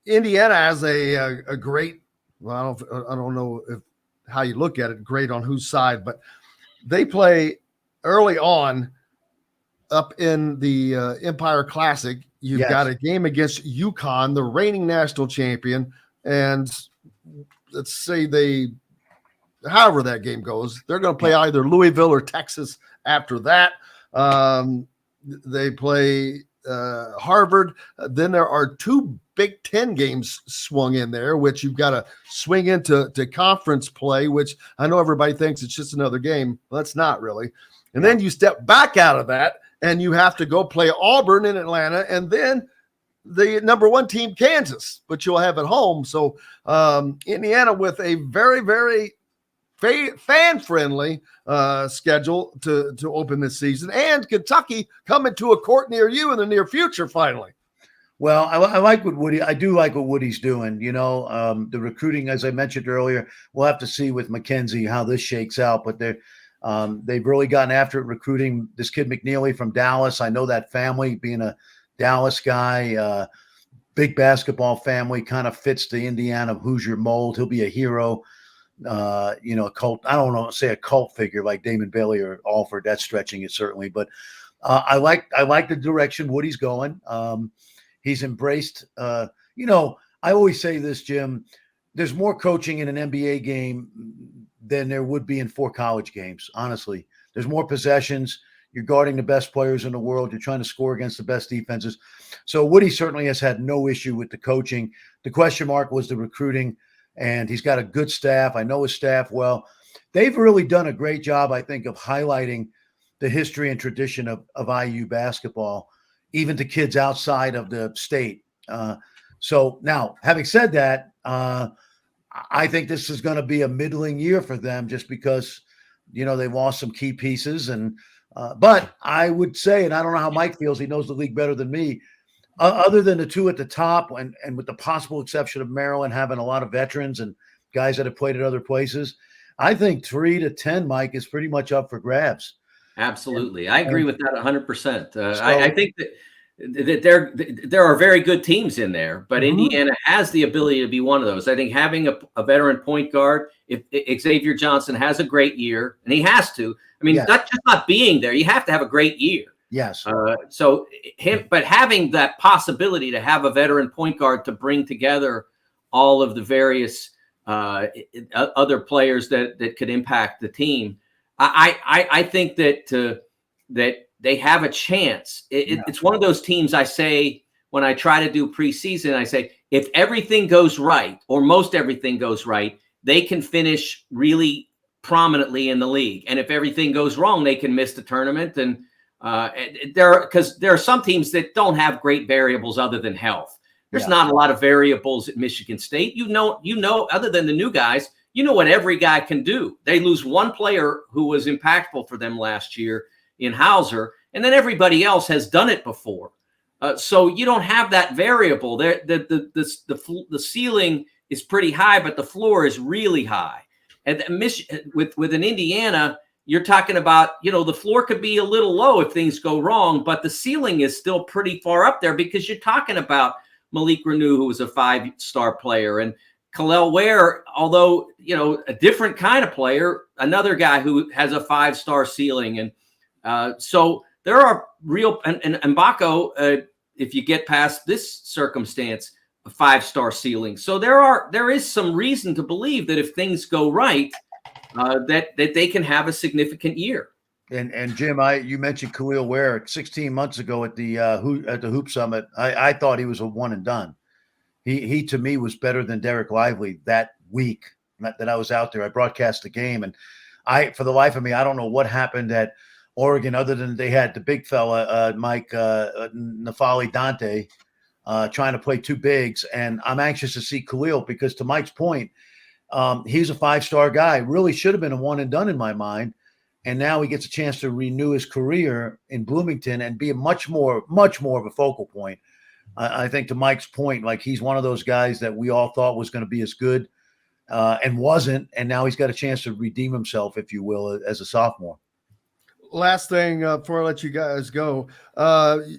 Indiana has a great. Well, I don't know if how you look at it, great on whose side, but they play early on up in the Empire Classic. You've got Yes. a game against UConn, the reigning national champion, and let's say however that game goes, they're going to play either Louisville or Texas after that. They play Harvard. Then there are two Big Ten games swung in there, which you've got to swing into conference play, which I know everybody thinks it's just another game. Well, that's not really. And then you step back out of that and you have to go play Auburn in Atlanta and then the number one team, Kansas, but you'll have at home. So Indiana with a very, very fan-friendly schedule to open this season, and Kentucky coming to a court near you in the near future finally. Well, I like what I do like what Woody's doing. The recruiting, as I mentioned earlier, we'll have to see with McKenzie how this shakes out, but they've really gotten after it recruiting this kid McNeely from Dallas. I know that family, being a Dallas guy, big basketball family, kind of fits the Indiana Hoosier mold. He'll be a hero. A cult. I don't know, say a cult figure like Damon Bailey or Alford. That's stretching it certainly, but I like the direction Woody's going. He's embraced. I always say this, Jim. There's more coaching in an NBA game than there would be in 4 college games. Honestly, there's more possessions. You're guarding the best players in the world. You're trying to score against the best defenses. So Woody certainly has had no issue with the coaching. The question mark was the recruiting. And he's got a good staff. I know his staff well. They've really done a great job, I think, of highlighting the history and tradition of IU basketball, even to kids outside of the state. So now, having said that, I think this is going to be a middling year for them just because, they've lost some key pieces. But I would say, and I don't know how Mike feels, he knows the league better than me, other than the two at the top, and with the possible exception of Maryland having a lot of veterans and guys that have played at other places, I think 3 to 10, Mike, is pretty much up for grabs. Absolutely. I agree with that 100%. I think that there are very good teams in there, but Indiana has the ability to be one of those. I think having a veteran point guard, if Xavier Johnson has a great year, and he has to, not being there, you have to have a great year. Yes. But having that possibility to have a veteran point guard to bring together all of the various other players that could impact the team, I think that they have a chance. It's one of those teams I say when I try to do preseason, I say, if everything goes right, or most everything goes right, they can finish really prominently in the league. And if everything goes wrong, they can miss the tournament. And because there are some teams that don't have great variables other than health. There's not a lot of variables at Michigan State. Other than the new guys, what every guy can do. They lose one player who was impactful for them last year in Hauser, and then everybody else has done it before. So you don't have that variable. The ceiling is pretty high, but the floor is really high. And with an Indiana, you're talking about, the floor could be a little low if things go wrong, but the ceiling is still pretty far up there because you're talking about Malik Renew, who was a 5-star player, and Khalil Ware, although, a different kind of player, another guy who has a 5-star ceiling. And so there are real, and Mbako, if you get past this circumstance, a 5-star ceiling. So there is some reason to believe that if things go right, that they can have a significant year. And Jim, you mentioned Khalil Ware 16 months ago at the Hoop Summit. I thought he was a one and done. He to me was better than Derek Lively that week that I was out there. I broadcast the game, and for the life of me, I don't know what happened at Oregon other than they had the big fella Mike Nafali Dante trying to play 2 bigs, and I'm anxious to see Khalil because, to Mike's point, he's a 5-star guy. Really should have been a one and done in my mind. And now he gets a chance to renew his career in Bloomington and be much more of a focal point. I think, to Mike's point, like, he's one of those guys that we all thought was going to be as good and wasn't. And now he's got a chance to redeem himself, if you will, as a sophomore. last thing before I let you guys go,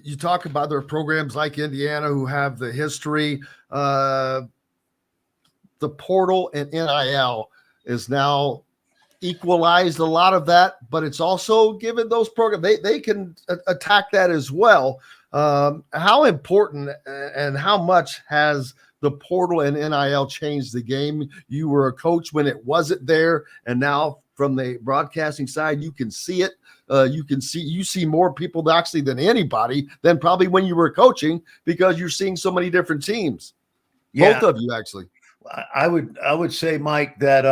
you talk about there are programs like Indiana who have the history. The portal and NIL is now equalized a lot of that, but it's also given those programs they can attack that as well. How important and how much has the portal and NIL changed the game? You were a coach when it wasn't there, and now from the broadcasting side, you can see it. You see more people actually than anybody than probably when you were coaching, because you're seeing so many different teams. Yeah. Both of you actually. I would say, Mike, that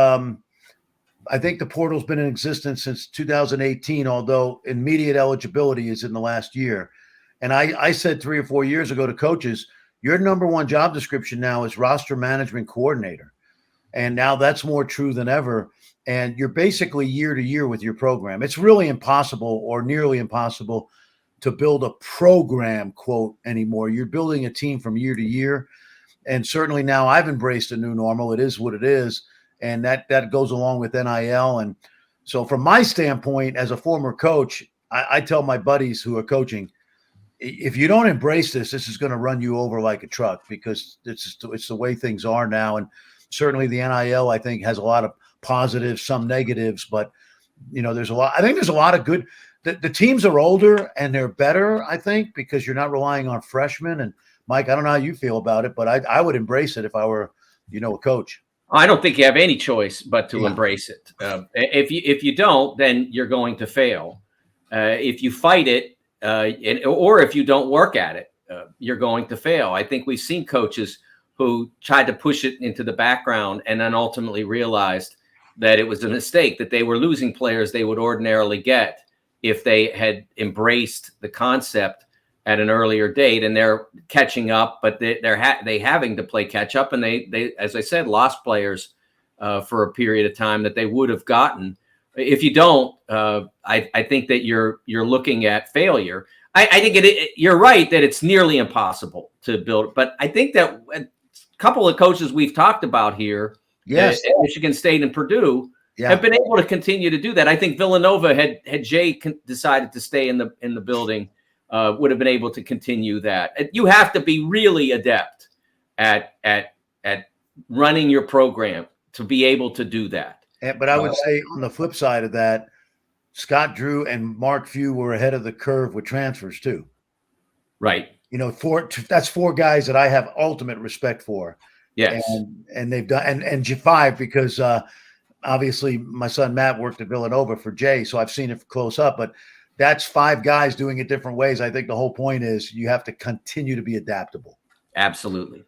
I think the portal's been in existence since 2018, although immediate eligibility is in the last year. And I said 3 or 4 years ago to coaches, your number one job description now is roster management coordinator. And now that's more true than ever. And you're basically year to year with your program. It's really impossible, or nearly impossible, to build a program, quote, anymore. You're building a team from year to year. And certainly now I've embraced a new normal. It is what it is. And that goes along with NIL. And so from my standpoint, as a former coach, I tell my buddies who are coaching, if you don't embrace this is going to run you over like a truck, because it's the way things are now. And certainly the NIL, I think, has a lot of positives, some negatives, but there's a lot of good. The teams are older and they're better, I think, because you're not relying on freshmen. And Mike, I don't know how you feel about it, but I would embrace it if I were, a coach. I don't think you have any choice but to embrace it. If you don't, then you're going to fail. If you fight it, or if you don't work at it, you're going to fail. I think we've seen coaches who tried to push it into the background and then ultimately realized that it was a mistake, that they were losing players they would ordinarily get if they had embraced the concept at an earlier date. And they're catching up, but they're having to play catch up. And they, as I said, lost players for a period of time that they would have gotten. If you don't, I think that you're looking at failure. I think you're right that it's nearly impossible to build, but I think that a couple of coaches we've talked about here, yes, at Michigan State and Purdue, have been able to continue to do that. I think Villanova, had Jay decided to stay in the building, would have been able to continue that. You have to be really adept at running your program to be able to do that. But I would say on the flip side of that, Scott Drew and Mark Few were ahead of the curve with transfers too. Right. That's 4 guys that I have ultimate respect for. Yes. And they've done, and G5, because obviously my son Matt worked at Villanova for Jay, so I've seen it close up, but that's 5 guys doing it different ways. I think the whole point is you have to continue to be adaptable. Absolutely.